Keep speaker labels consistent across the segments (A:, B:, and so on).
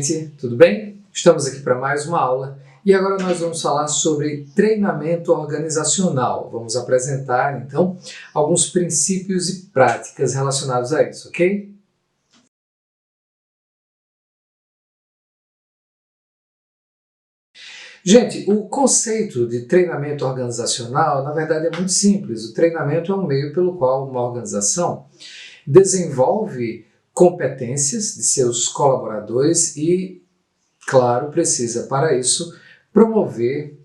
A: gente, tudo bem? Estamos aqui para mais uma aula e agora nós vamos falar sobre treinamento organizacional. Vamos apresentar, então, alguns princípios e práticas relacionados a isso, ok? Gente, o conceito de treinamento organizacional, na verdade, é muito simples. O treinamento é um meio pelo qual uma organização desenvolve competências de seus colaboradores e, claro, precisa, para isso, promover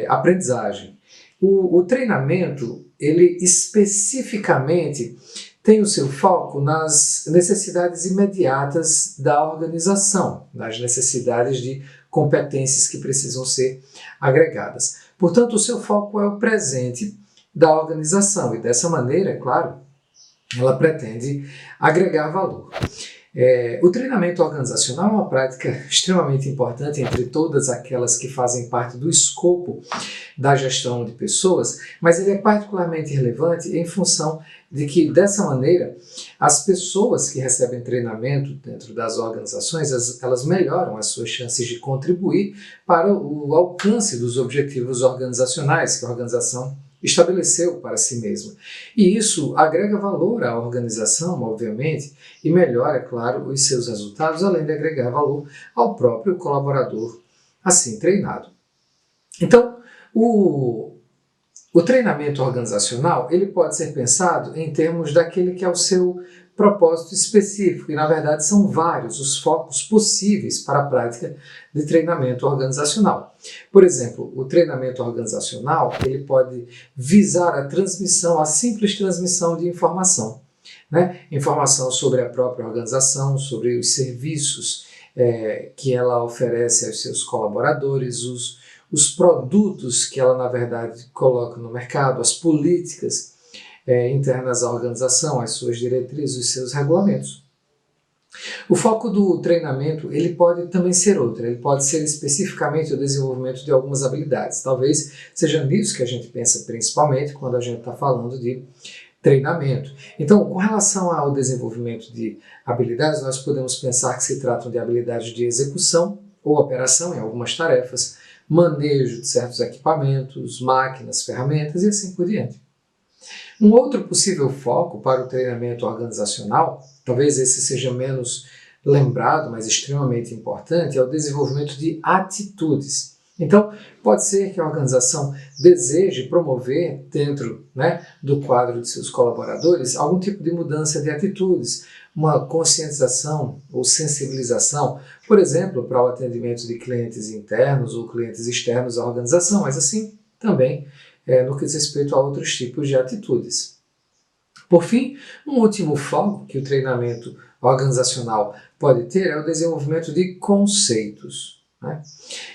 A: aprendizagem. O treinamento, ele especificamente tem o seu foco nas necessidades imediatas da organização, nas necessidades de competências que precisam ser agregadas. Portanto, o seu foco é o presente da organização e, dessa maneira, é claro, ela pretende agregar valor. O treinamento organizacional é uma prática extremamente importante entre todas aquelas que fazem parte do escopo da gestão de pessoas, mas ele é particularmente relevante em função de que, dessa maneira, as pessoas que recebem treinamento dentro das organizações, elas melhoram as suas chances de contribuir para o alcance dos objetivos organizacionais que a organização estabeleceu para si mesma. E isso agrega valor à organização, obviamente, e melhora, é claro, os seus resultados, além de agregar valor ao próprio colaborador assim treinado. Então, o treinamento organizacional ele pode ser pensado em termos daquele que é o seu propósito específico, e na verdade são vários os focos possíveis para a prática de treinamento organizacional. Por exemplo, o treinamento organizacional ele pode visar a simples transmissão de informação, informação sobre a própria organização, sobre os serviços que ela oferece aos seus colaboradores, os produtos que ela, na verdade, coloca no mercado, as políticas internas à organização, as suas diretrizes, os seus regulamentos. O foco do treinamento ele pode também ser outro, ele pode ser especificamente o desenvolvimento de algumas habilidades. Talvez seja nisso que a gente pensa principalmente quando a gente está falando de treinamento. Então, com relação ao desenvolvimento de habilidades, nós podemos pensar que se tratam de habilidades de execução ou operação em algumas tarefas, manejo de certos equipamentos, máquinas, ferramentas e assim por diante. Um outro possível foco para o treinamento organizacional, talvez esse seja menos lembrado, mas extremamente importante, é o desenvolvimento de atitudes. Então, pode ser que a organização deseje promover, dentro do quadro de seus colaboradores, algum tipo de mudança de atitudes, uma conscientização ou sensibilização, por exemplo, para o atendimento de clientes internos ou clientes externos à organização, mas assim também no que diz respeito a outros tipos de atitudes. Por fim, um último foco que o treinamento organizacional pode ter é o desenvolvimento de conceitos.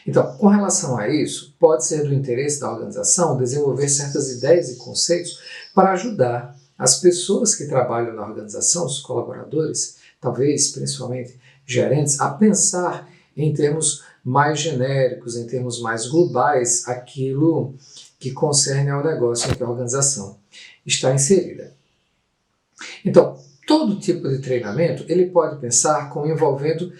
A: Então, com relação a isso, pode ser do interesse da organização desenvolver certas ideias e conceitos para ajudar as pessoas que trabalham na organização, os colaboradores, talvez principalmente gerentes, a pensar em termos mais genéricos, em termos mais globais, aquilo que concerne ao negócio em que a organização está inserida. Então, todo tipo de treinamento ele pode pensar como envolvendo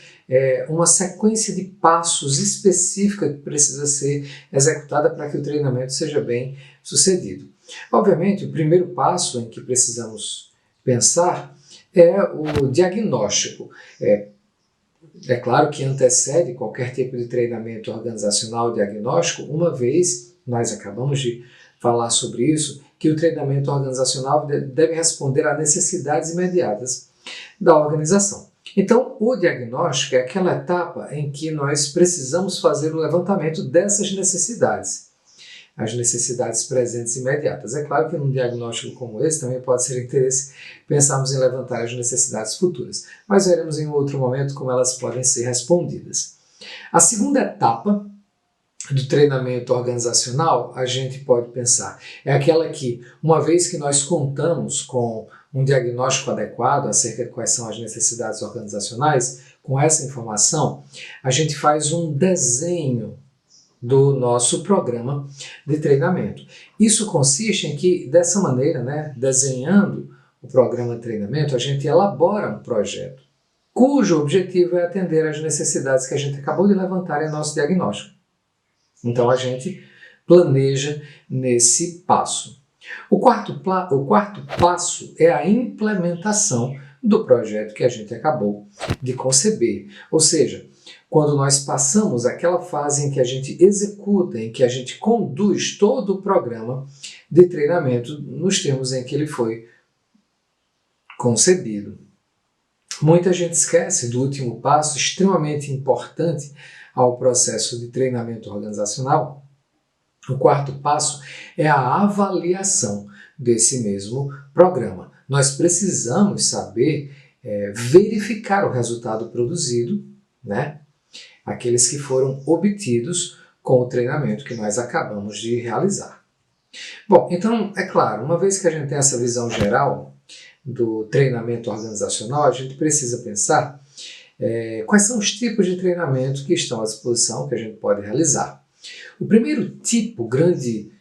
A: uma sequência de passos específica que precisa ser executada para que o treinamento seja bem sucedido. Obviamente, o primeiro passo em que precisamos pensar é o diagnóstico. É claro que antecede qualquer tipo de treinamento organizacional diagnóstico, uma vez, nós acabamos de falar sobre isso, que o treinamento organizacional deve responder a necessidades imediatas da organização. Então, o diagnóstico é aquela etapa em que nós precisamos fazer o levantamento dessas necessidades, as necessidades presentes imediatas. É claro que num diagnóstico como esse também pode ser interesse pensarmos em levantar as necessidades futuras, mas veremos em outro momento como elas podem ser respondidas. A segunda etapa do treinamento organizacional, a gente pode pensar, é aquela que, uma vez que nós contamos com um diagnóstico adequado acerca de quais são as necessidades organizacionais, com essa informação, a gente faz um desenho do nosso programa de treinamento. Isso consiste em que, dessa maneira, desenhando o programa de treinamento, a gente elabora um projeto. cujo objetivo é atender às necessidades que a gente acabou de levantar em nosso diagnóstico. Então a gente planeja nesse passo. O quarto passo é a implementação do projeto que a gente acabou de conceber. Ou seja, quando nós passamos aquela fase em que a gente executa, em que a gente conduz todo o programa de treinamento nos termos em que ele foi concebido. Muita gente esquece do último passo, extremamente importante ao processo de treinamento organizacional. O quarto passo é a avaliação desse mesmo programa. Nós precisamos saber verificar o resultado produzido, né? Aqueles que foram obtidos com o treinamento que nós acabamos de realizar. Bom, então, é claro, uma vez que a gente tem essa visão geral do treinamento organizacional, a gente precisa pensar quais são os tipos de treinamento que estão à disposição, que a gente pode realizar. O primeiro tipo, grande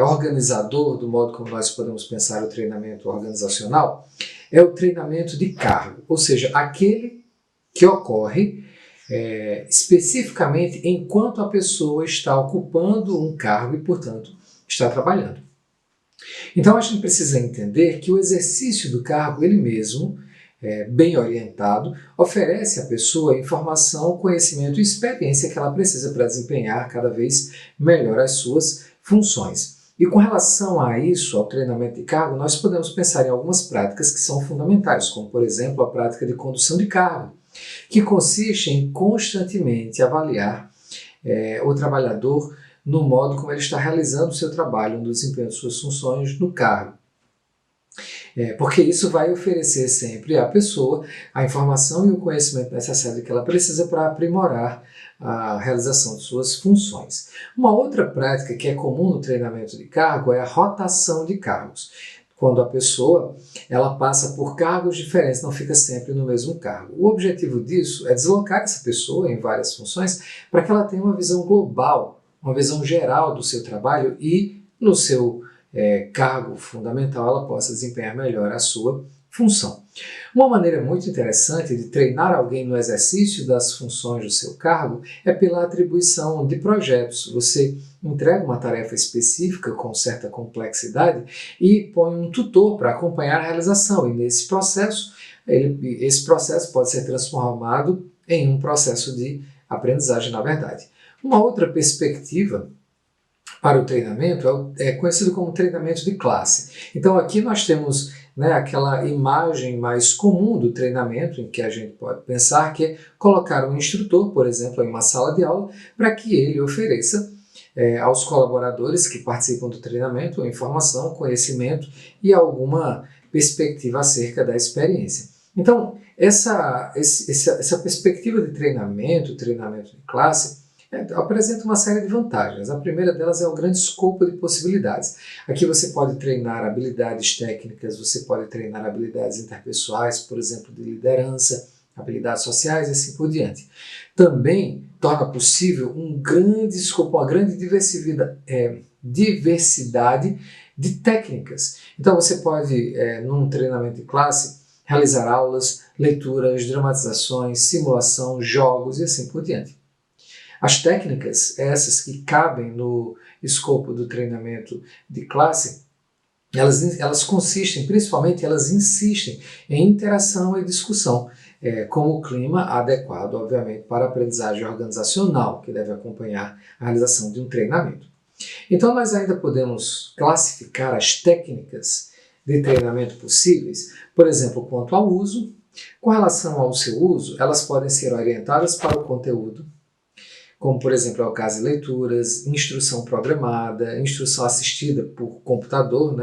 A: organizador do modo como nós podemos pensar o treinamento organizacional, é o treinamento de cargo, ou seja, aquele que ocorre especificamente enquanto a pessoa está ocupando um cargo e, portanto, está trabalhando. Então a gente precisa entender que o exercício do cargo, ele mesmo, bem orientado, oferece à pessoa informação, conhecimento e experiência que ela precisa para desempenhar cada vez melhor as suas funções. E com relação a isso, ao treinamento de cargo, nós podemos pensar em algumas práticas que são fundamentais, como por exemplo a prática de condução de cargo, que consiste em constantemente avaliar o trabalhador no modo como ele está realizando o seu trabalho, no desempenho de suas funções no cargo. Porque isso vai oferecer sempre à pessoa a informação e o conhecimento necessário que ela precisa para aprimorar a realização de suas funções. Uma outra prática que é comum no treinamento de cargo é a rotação de cargos. Quando a pessoa ela passa por cargos diferentes, não fica sempre no mesmo cargo. O objetivo disso é deslocar essa pessoa em várias funções para que ela tenha uma visão global, uma visão geral do seu trabalho e no seu cargo fundamental ela possa desempenhar melhor a sua função. Uma maneira muito interessante de treinar alguém no exercício das funções do seu cargo é pela atribuição de projetos. Você entrega uma tarefa específica com certa complexidade e põe um tutor para acompanhar a realização. E nesse processo, esse processo pode ser transformado em um processo de aprendizagem, na verdade. Uma outra perspectiva para o treinamento é conhecido como treinamento de classe. Então aqui nós temos aquela imagem mais comum do treinamento, em que a gente pode pensar que é colocar um instrutor, por exemplo, em uma sala de aula, para que ele ofereça aos colaboradores que participam do treinamento informação, conhecimento e alguma perspectiva acerca da experiência. Então, essa perspectiva de treinamento de classe, apresenta uma série de vantagens. A primeira delas é o grande escopo de possibilidades. Aqui você pode treinar habilidades técnicas, você pode treinar habilidades interpessoais, por exemplo, de liderança, habilidades sociais e assim por diante. Também torna possível um grande escopo, uma grande diversidade de técnicas. Então você pode, num treinamento de classe, realizar aulas, leituras, dramatizações, simulação, jogos e assim por diante. As técnicas, essas que cabem no escopo do treinamento de classe, elas consistem, principalmente, elas insistem em interação e discussão, com o clima adequado, obviamente, para a aprendizagem organizacional, que deve acompanhar a realização de um treinamento. Então, nós ainda podemos classificar as técnicas de treinamento possíveis, por exemplo, quanto ao uso. Com relação ao seu uso, elas podem ser orientadas para o conteúdo, como, por exemplo, é o caso de leituras, instrução programada, instrução assistida por computador,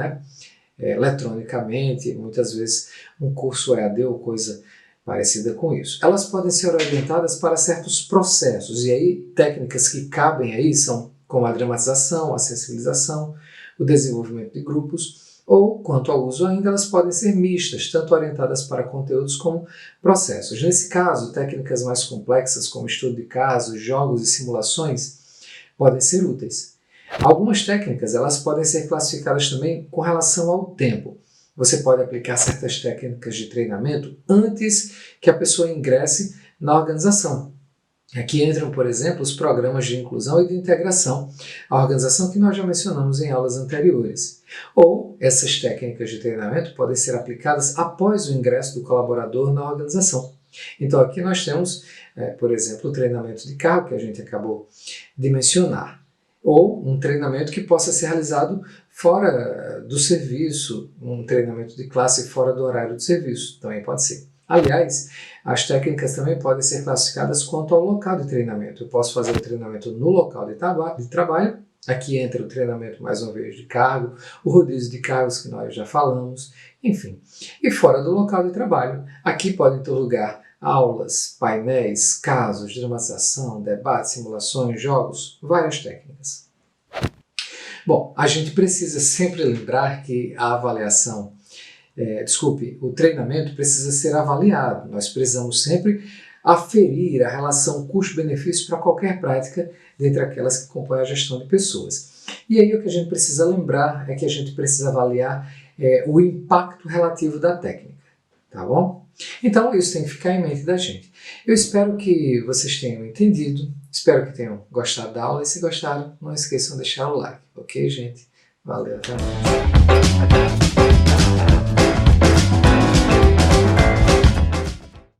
A: eletronicamente, muitas vezes um curso EAD ou coisa parecida com isso. Elas podem ser orientadas para certos processos, e aí técnicas que cabem aí são como a dramatização, a sensibilização, o desenvolvimento de grupos, ou, quanto ao uso ainda, elas podem ser mistas, tanto orientadas para conteúdos como processos. Nesse caso, técnicas mais complexas, como estudo de casos, jogos e simulações, podem ser úteis. Algumas técnicas elas podem ser classificadas também com relação ao tempo. você pode aplicar certas técnicas de treinamento antes que a pessoa ingresse na organização. Aqui entram, por exemplo, os programas de inclusão e de integração, a organização que nós já mencionamos em aulas anteriores. Ou essas técnicas de treinamento podem ser aplicadas após o ingresso do colaborador na organização. Então aqui nós temos, por exemplo, o treinamento de cargo que a gente acabou de mencionar, ou um treinamento que possa ser realizado fora do serviço, um treinamento de classe fora do horário de serviço, também pode ser. Aliás, as técnicas também podem ser classificadas quanto ao local de treinamento. Eu posso fazer o treinamento no local de trabalho, aqui entra o treinamento, mais uma vez, de cargo, o rodízio de cargos que nós já falamos, enfim. E fora do local de trabalho, aqui podem ter lugar aulas, painéis, casos, dramatização, debates, simulações, jogos, várias técnicas. Bom, a gente precisa sempre lembrar que a avaliação o treinamento precisa ser avaliado. Nós precisamos sempre aferir a relação custo-benefício para qualquer prática dentre aquelas que compõem a gestão de pessoas. E aí o que a gente precisa lembrar é que a gente precisa avaliar o impacto relativo da técnica, tá bom? Então isso tem que ficar em mente da gente. Eu espero que vocês tenham entendido, espero que tenham gostado da aula e se gostaram, não esqueçam de deixar o like, ok, gente? Valeu, até mais.